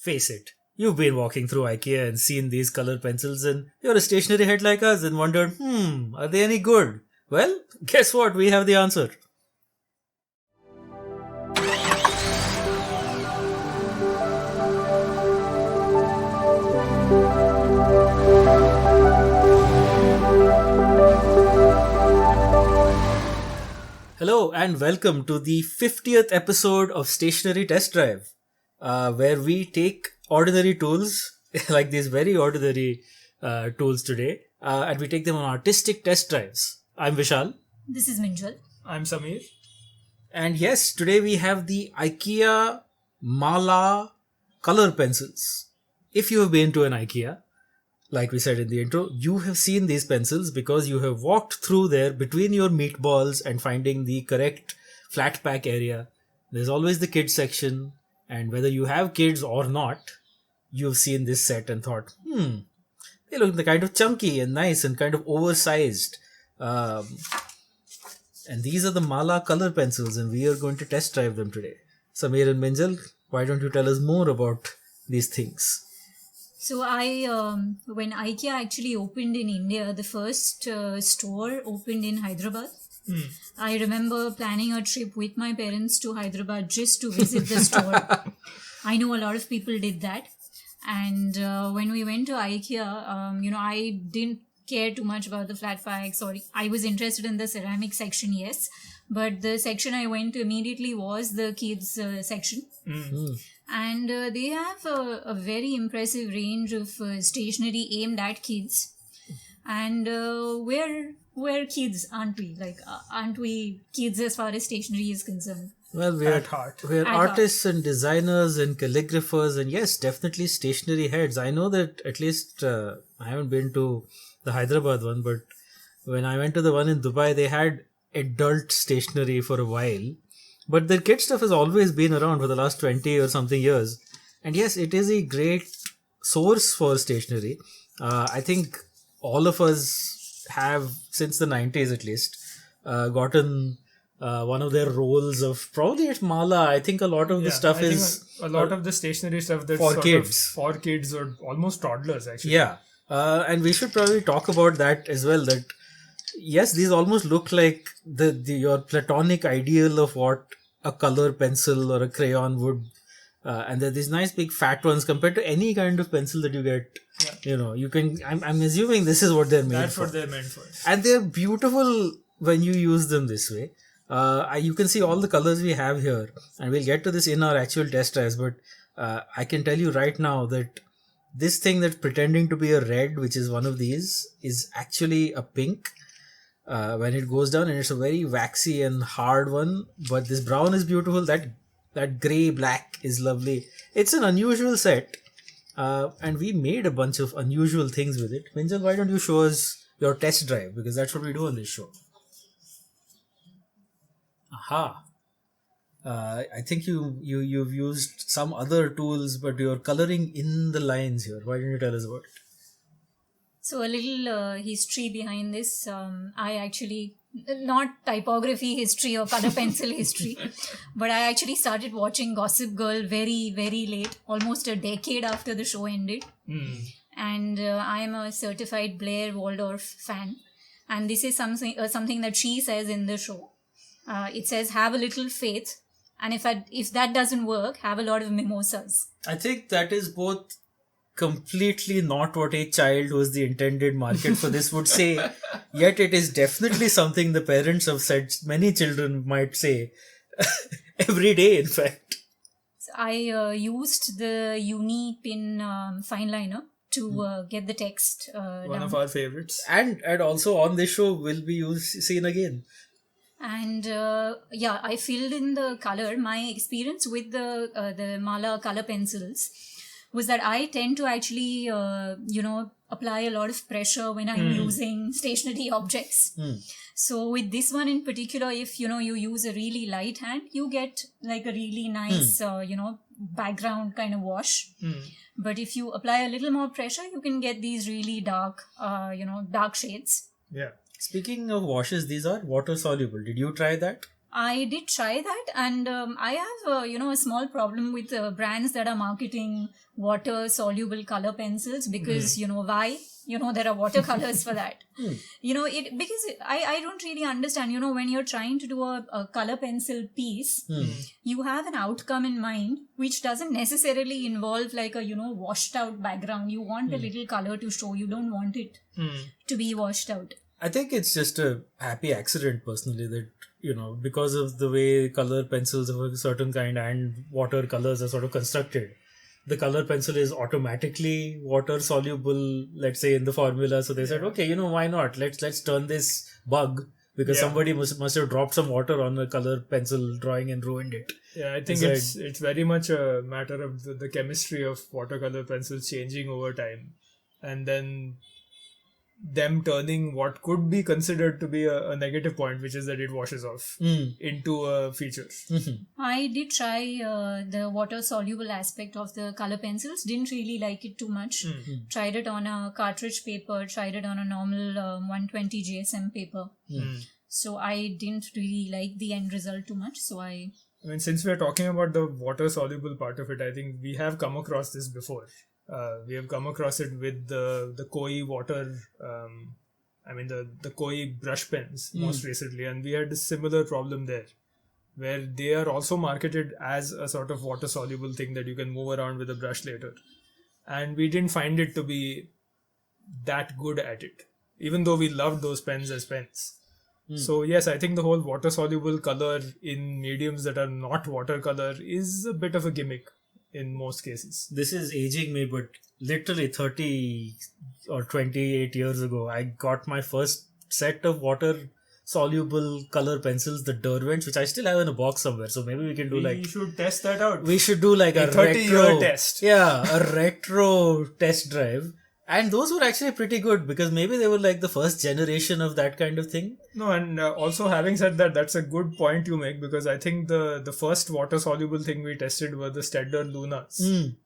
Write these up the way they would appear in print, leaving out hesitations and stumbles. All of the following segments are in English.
Face it, you've been walking through IKEA and seen these color pencils and you're a stationery head like us and wondered, are they any good? Well, guess what? We have the answer. Hello and welcome to the 50th episode of Stationery Test Drive, where we take ordinary tools, like these very ordinary tools today, and we take them on artistic test drives. I'm Vishal. This is Minjal. I'm Samir. And yes, today we have the IKEA MÅLA color pencils. If you have been to an IKEA, like we said in the intro, you have seen these pencils because you have walked through there between your meatballs and finding the correct flat pack area. There's always the kids section, and whether you have kids or not, you've seen this set and thought, they look kind of chunky and nice and kind of oversized. And these are the MÅLA color pencils, and we are going to test drive them today. Samir and Minjal, why don't you tell us more about these things? So when IKEA actually opened in India, the first store opened in Hyderabad. I remember planning a trip with my parents to Hyderabad just to visit the store. I know a lot of people did that. And when we went to IKEA, I didn't care too much about the flat packs, or I was interested in the ceramic section, yes. But the section I went to immediately was the kids section. And they have a very impressive range of stationery aimed at kids. And we're kids, aren't we? Aren't we kids as far as stationery is concerned? Well, we're At artists and designers and calligraphers, and yes, definitely stationery heads. I know that at least I haven't been to the Hyderabad one, but when I went to the one in Dubai, they had adult stationery for a while. But their kid stuff has always been around for the last 20 or something years. And yes, it is a great source for stationery. I think all of us have, since the 90s at least, gotten one of their rolls of, probably at MÅLA. I think a lot of the stuff is... A lot of the stationery stuff that's for kids. For kids or almost toddlers, actually. Yeah. And we should probably talk about that as well, that yes, these almost look like your platonic ideal of what a color pencil or a crayon would, and they're these nice big fat ones compared to any kind of pencil that you get. Yeah. You can. I'm assuming this is what they're made for. That's what they're meant for. And they're beautiful when you use them this way. You can see all the colors we have here, and we'll get to this in our actual test drives. But I can tell you right now that this thing that's pretending to be a red, which is one of these, is actually a pink. When it goes down, and it's a very waxy and hard one, but this brown is beautiful. That grey black is lovely. It's an unusual set, and we made a bunch of unusual things with it. Minjal, why don't you show us your test drive, because that's what we do on this show. Aha. I think you've used some other tools, but you're coloring in the lines here. Why don't you tell us about it? So a little history behind this. I actually, not typography history or color pencil history, but I actually started watching Gossip Girl very, very late, almost a decade after the show ended. And I am a certified Blair Waldorf fan. And this is something that she says in the show. It says, have a little faith. And if that doesn't work, have a lot of mimosas. I think that is both completely not what a child who is the intended market for this would say, yet it is definitely something the parents have said many children might say every day, in fact. So I used the Uni Pin fine liner to get the text One down. of our favorites. And also on this show will be seen again. And I filled in the color. My experience with the MÅLA color pencils was that I tend to actually, apply a lot of pressure when I'm using stationary objects. So with this one in particular, if, you use a really light hand, you get like a really nice, background kind of wash. But if you apply a little more pressure, you can get these really dark, dark shades. Yeah. Speaking of washes, these are water soluble. Did you try that? I did try that, and I have a small problem with brands that are marketing water soluble color pencils, because why, there are watercolors for that. It because I don't really understand, when you're trying to do a color pencil piece, you have an outcome in mind which doesn't necessarily involve like a washed out background. You want a little color to show, you don't want it to be washed out. I think it's just a happy accident personally that, because of the way color pencils of a certain kind and watercolors are sort of constructed, the color pencil is automatically water soluble, let's say, in the formula. So they said, okay, why not? Let's turn this bug, because somebody must have dropped some water on a color pencil drawing and ruined it. Yeah, I think it's very much a matter of the chemistry of watercolor pencils changing over time, and then them turning what could be considered to be a negative point, which is that it washes off, into a feature. I did try the water soluble aspect of the color pencils. Didn't really like it too much. Tried it on a cartridge paper, tried it on a normal 120 GSM paper. So I didn't really like the end result too much. So I mean, since we're talking about the water soluble part of it, I think we have come across this before. We have come across it with the Koi water, the Koi brush pens most recently, and we had a similar problem there, where they are also marketed as a sort of water soluble thing that you can move around with a brush later, and we didn't find it to be that good at it, even though we loved those pens as pens. So yes, I think the whole water soluble color in mediums that are not watercolor is a bit of a gimmick in most cases. This is aging me, but literally 30 or 28 years ago, I got my first set of water soluble color pencils, the Derwents, which I still have in a box somewhere. So maybe we can do We should test that out. We should do like a 30-year test. Yeah, a retro test drive. And those were actually pretty good, because maybe they were like the first generation of that kind of thing. No, and also having said that, that's a good point you make, because I think the first water soluble thing we tested were the Steadler Lunas.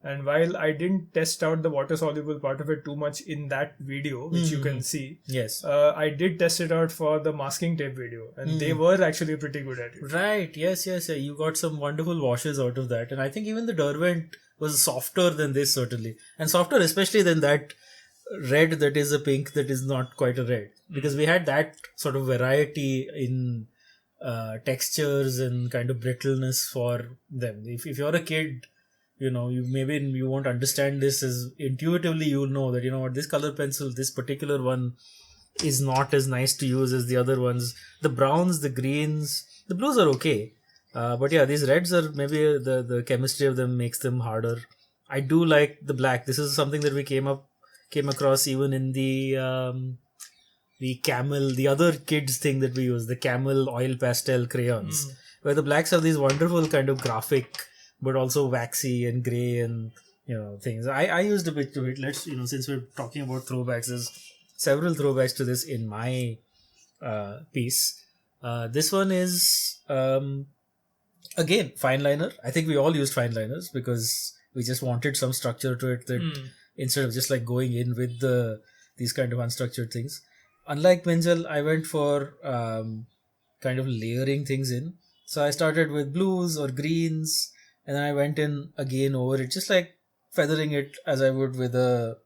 And while I didn't test out the water soluble part of it too much in that video, which you can see, yes, I did test it out for the masking tape video, and they were actually pretty good at it. Right, yes. You got some wonderful washes out of that. And I think even the Derwent was softer than this, certainly. And softer especially than that red that is a pink that is not quite a red, because we had that sort of variety in textures and kind of brittleness for them. If you're a kid, you won't understand this as intuitively. You'll know that what, this color pencil, this particular one is not as nice to use as the other ones. The browns, the greens, the blues are okay, but yeah, these reds are maybe the chemistry of them makes them harder. I do like the black. This is something that we came across even in the Camel, the other kids thing that we use, the Camel oil pastel crayons, where the blacks have these wonderful kind of graphic, but also waxy and grey and things. I used a bit to it. Let's since we're talking about throwbacks, there's several throwbacks to this in my piece. This one is again fine liner. I think we all used fine liners because we just wanted some structure to it that. Instead of just like going in with these kind of unstructured things. Unlike Minjal, I went for kind of layering things in. So I started with blues or greens, and then I went in again over it, just like feathering it as I would with a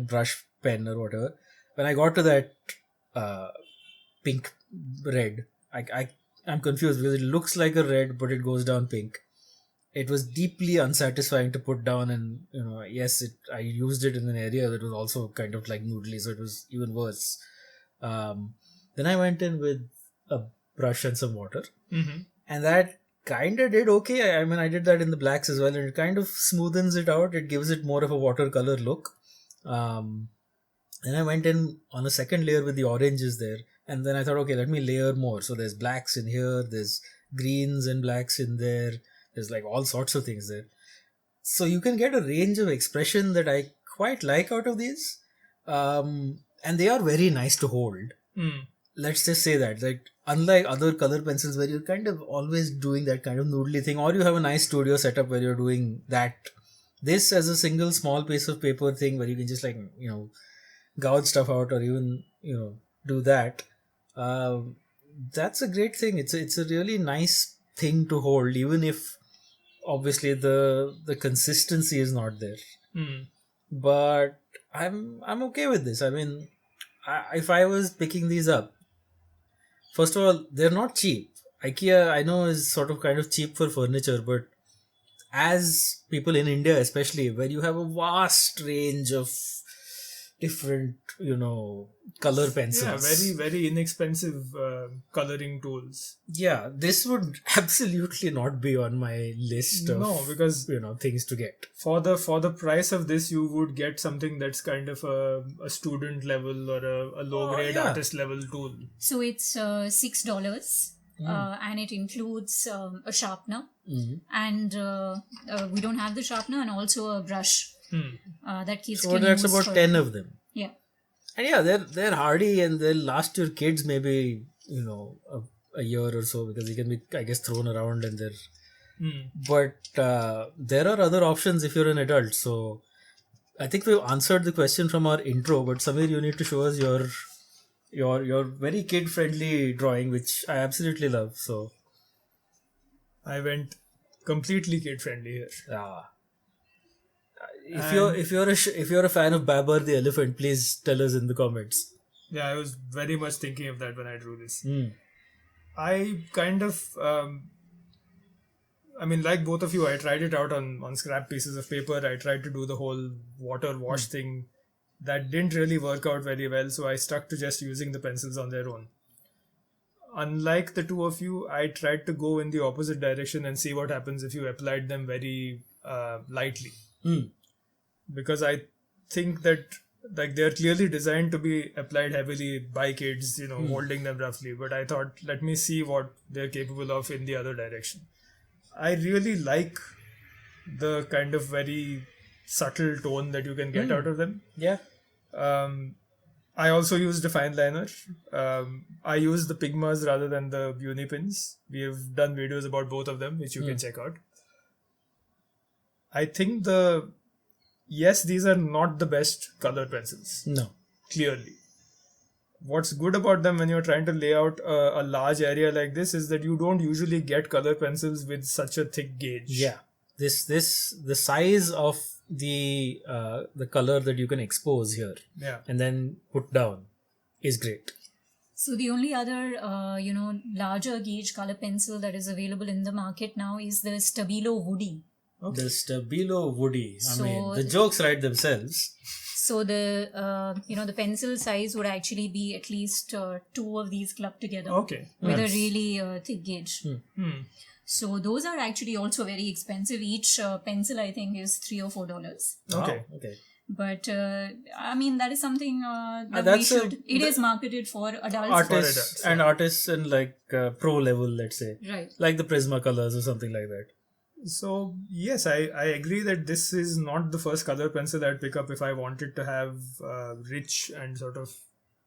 brush pen or whatever. When I got to that pink red, I'm confused because it looks like a red, but it goes down pink. It was deeply unsatisfying to put down, and I used it in an area that was also kind of like noodly, so it was even worse. Then I went in with a brush and some water, and that kind of did okay. I mean, I did that in the blacks as well, and it kind of smoothens it out. It gives it more of a watercolor look. Then I went in on a second layer with the oranges there, and then I thought, okay, let me layer more. So there's blacks in here, there's greens and blacks in there. There's like all sorts of things there. So you can get a range of expression that I quite like out of these. And they are very nice to hold. Let's just say that. Like, unlike other color pencils where you're kind of always doing that kind of noodly thing, or you have a nice studio setup where you're doing that. This as a single small piece of paper thing where you can just gouge stuff out or even, do that. that's a great thing. It's a really nice thing to hold, even if obviously the consistency is not there. But I'm okay with this. I mean, if I was picking these up, first of all, they're not cheap. IKEA, I know, is sort of kind of cheap for furniture, but as people in India, especially, where you have a vast range of different, color pencils. Yeah, very, very inexpensive coloring tools. Yeah, this would absolutely not be on my list of because things to get. For the price of this, you would get something that's kind of a student level or a low grade artist level tool. So it's $6. And it includes a sharpener, and we don't have the sharpener, and also a brush that kids So can that's use about 10 of them. Yeah. And yeah, they're hardy and they'll last your kids maybe a year or so, because they can be, I guess, thrown around and they're. But there are other options if you're an adult. So I think we've answered the question from our intro. But Samir, you need to show us your very kid friendly drawing, which I absolutely love. So I went completely kid friendly here. yeah. If you're a fan of Babar the elephant, please tell us in the comments. Yeah, I was very much thinking of that when I drew this. I kind of, like both of you, I tried it out on scrap pieces of paper. I tried to do the whole water wash thing. That didn't really work out very well, so I stuck to just using the pencils on their own. Unlike the two of you, I tried to go in the opposite direction and see what happens if you applied them very lightly. Because I think that they're clearly designed to be applied heavily by kids, holding them roughly. But I thought, let me see what they're capable of in the other direction. I really like the kind of very subtle tone that you can get out of them. Yeah. I also used a fine liner. I used the Pigmas rather than the Unipins. We have done videos about both of them, which you can check out. I think these are not the best color pencils. No. Clearly. What's good about them when you're trying to lay out a large area like this is that you don't usually get color pencils with such a thick gauge. Yeah. The size of the color that you can expose here and then put down is great. So the only other larger gauge color pencil that is available in the market now is the Stabilo Woody. Okay. The Stabilo Woody. The jokes write themselves. So the pencil size would actually be at least two of these clubbed together. Okay. With a really thick gauge. So those are actually also very expensive. Each pencil, I think, is $3 or $4. Okay. Okay. But that is something that we should. It is marketed for adults. Artists and like pro level, let's say. Right. Like the Prismacolors or something like that. So yes, I agree that this is not the first color pencil I'd pick up if I wanted to have rich and sort of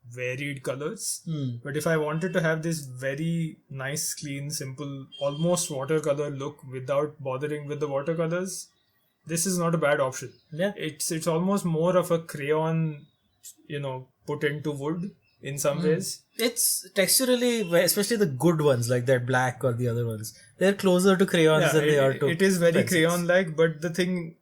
varied colors. But if I wanted to have this very nice, clean, simple, almost watercolor look without bothering with the watercolors, this is not a bad option. Yeah. It's almost more of a crayon, put into wood in some ways. It's texturally, especially the good ones like that black or the other ones, they're closer to crayons than they are to it is very pencils. crayon-like, but the thing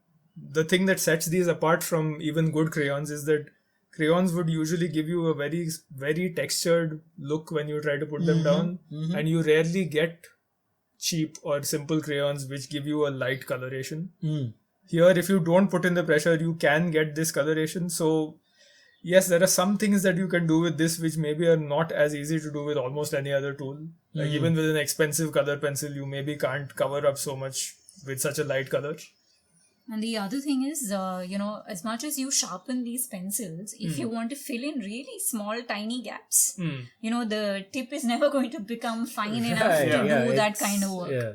that sets these apart from even good crayons is that crayons would usually give you a very, very textured look when you try to put them down, and you rarely get cheap or simple crayons which give you a light coloration. Here, if you don't put in the pressure, you can get this coloration. So yes, there are some things that you can do with this which maybe are not as easy to do with almost any other tool. Like even with an expensive color pencil, you maybe can't cover up so much with such a light color. And the other thing is, as much as you sharpen these pencils, if you want to fill in really small, tiny gaps, the tip is never going to become fine enough to do that kind of work. Yeah.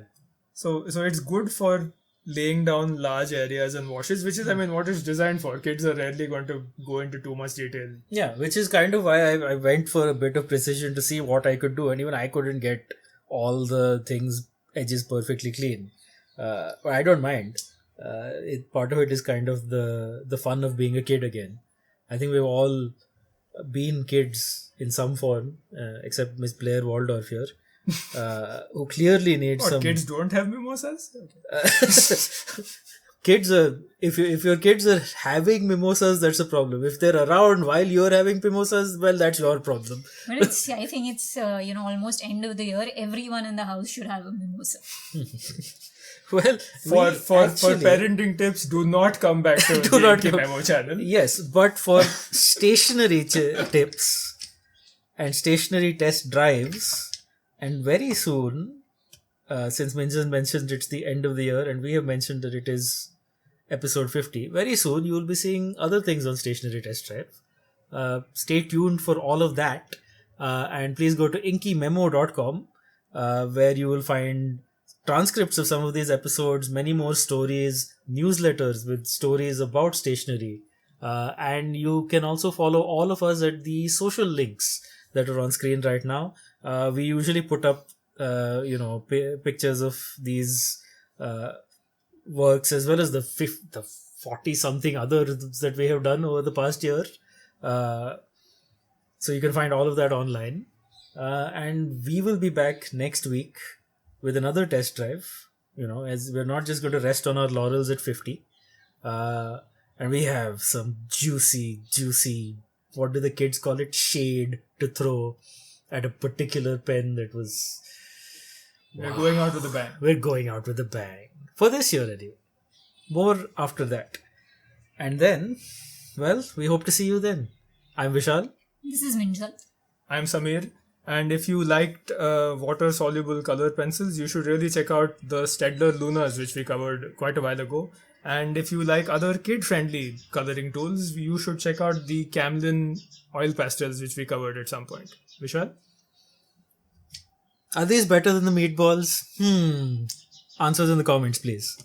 So it's good for laying down large areas and washes, which is, what it's designed for. Kids are rarely going to go into too much detail. Yeah, which is kind of why I went for a bit of precision to see what I could do. And even I couldn't get all the edges perfectly clean. But I don't mind. Part of it is kind of the fun of being a kid again. I think we've all been kids in some form, except Miss Blair Waldorf here, who clearly need What, some kids don't have mimosas? kids are if your kids are having mimosas, that's a problem. If they're around while you're having mimosas, well, that's your problem. But I think it's almost end of the year. Everyone in the house should have a mimosa. Well, For parenting tips, do not come back to the Inky Memo channel. Yes, but for stationery tips and stationery test drives, and very soon, since Minjal mentioned it's the end of the year and we have mentioned that it is episode 50, very soon you will be seeing other things on Stationery Test Drive. Stay tuned for all of that, and please go to inkymemo.com, where you will find transcripts of some of these episodes, many more stories, newsletters with stories about stationery, and you can also follow all of us at the social links that are on screen right now. We usually put up pictures of these works, as well as the 40 something others that we have done over the past year, so you can find all of that online, and we will be back next week with another test drive, as we're not just going to rest on our laurels at 50, and we have some juicy, what do the kids call it, shade to throw at a particular pen that was... We're going out with a bang. We're going out with a bang. For this year anyway. More after that. And then, well, we hope to see you then. I'm Vishal. This is Minjal. I'm Samir. And if you liked water-soluble color pencils, you should really check out the Staedtler Lunas, which we covered quite a while ago. And if you like other kid-friendly coloring tools, you should check out the Camlin oil pastels, which we covered at some point. Vishal? Are these better than the meatballs? Answers in the comments, please.